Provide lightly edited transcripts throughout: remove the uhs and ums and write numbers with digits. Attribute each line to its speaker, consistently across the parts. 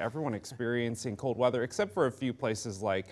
Speaker 1: everyone experiencing cold weather, except for a few places like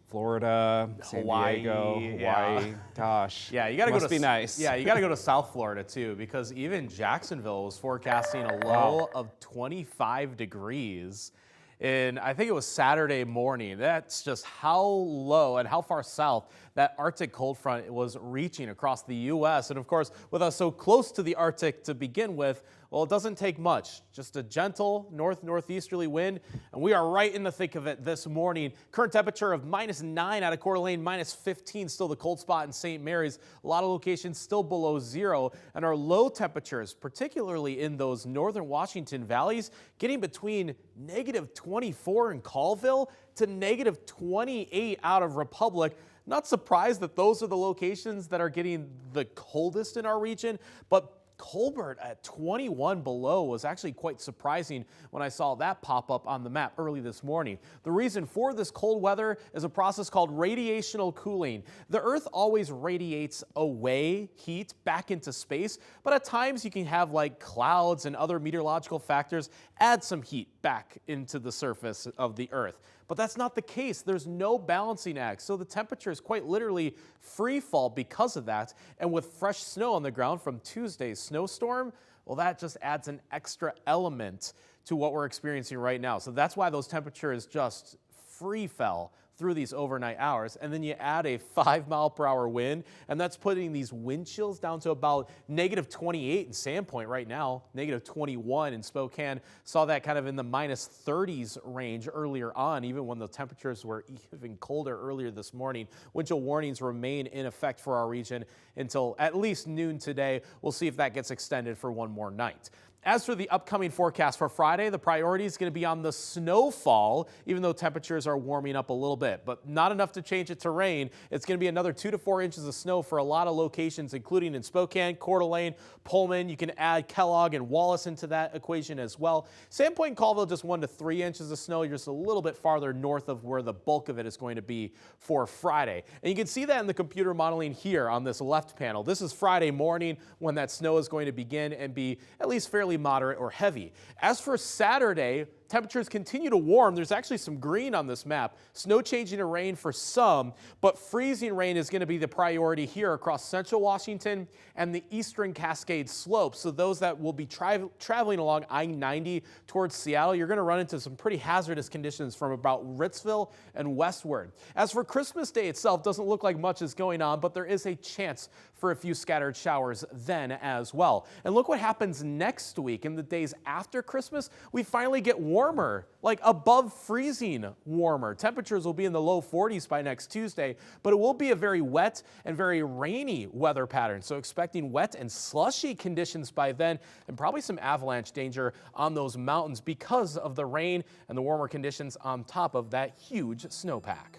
Speaker 1: Florida, San Diego, Hawaii.
Speaker 2: Yeah.
Speaker 1: Gosh,
Speaker 2: Yeah, you got to go to
Speaker 1: be nice.
Speaker 2: Yeah, you got to go to South Florida too, because even Jacksonville was forecasting a low of 25 degrees. And I think it was Saturday morning. That's just how low and how far south that Arctic cold front was reaching across the U.S. And of course, with us so close to the Arctic to begin with, well, it doesn't take much. Just a gentle northeasterly wind, and we are right in the thick of it this morning. Current temperature of -9 out of Coeur d'Alene, -15 still the cold spot in St. Mary's. A lot of locations still below zero, and our low temperatures, particularly in those northern Washington valleys, getting between -24 in Colville to -28 out of Republic. Not surprised that those are the locations that are getting the coldest in our region, but Colbert at 21 below was actually quite surprising when I saw that pop up on the map early this morning. The reason for this cold weather is a process called radiational cooling. The Earth always radiates away heat back into space, but at times you can have like clouds and other meteorological factors add some heat back into the surface of the Earth. But that's not the case. There's no balancing act. So the temperature is quite literally free fall because of that. And with fresh snow on the ground from Tuesday's snowstorm, well, that just adds an extra element to what we're experiencing right now. So that's why those temperatures just free fell through these overnight hours. And then you add a 5-mile-per-hour wind, and that's putting these wind chills down to about -28 in Sandpoint right now, -21 in Spokane. Saw that kind of in the -30s range earlier on, even when the temperatures were even colder earlier this morning. Wind chill warnings remain in effect for our region until at least noon today. We'll see if that gets extended for one more night. As for the upcoming forecast for Friday, the priority is going to be on the snowfall, even though temperatures are warming up a little bit, but not enough to change it to rain. It's going to be another 2 to 4 inches of snow for a lot of locations, including in Spokane, Coeur d'Alene, Pullman. You can add Kellogg and Wallace into that equation as well. Sandpoint and Colville, just 1 to 3 inches of snow. You're just a little bit farther north of where the bulk of it is going to be for Friday. And you can see that in the computer modeling here on this left panel. This is Friday morning when that snow is going to begin and be at least fairly moderate or heavy. As for Saturday, temperatures continue to warm. There's actually some green on this map. Snow changing to rain for some, but freezing rain is going to be the priority here across central Washington and the eastern Cascade slopes. So those that will be traveling along I-90 towards Seattle, you're going to run into some pretty hazardous conditions from about Ritzville and westward. As for Christmas Day itself, doesn't look like much is going on, but there is a chance for a few scattered showers then as well. And look what happens next week. In the days after Christmas, we finally get warmer, like above freezing warmer. Temperatures will be in the low 40s by next Tuesday, but it will be a very wet and very rainy weather pattern. So expecting wet and slushy conditions by then, and probably some avalanche danger on those mountains because of the rain and the warmer conditions on top of that huge snowpack.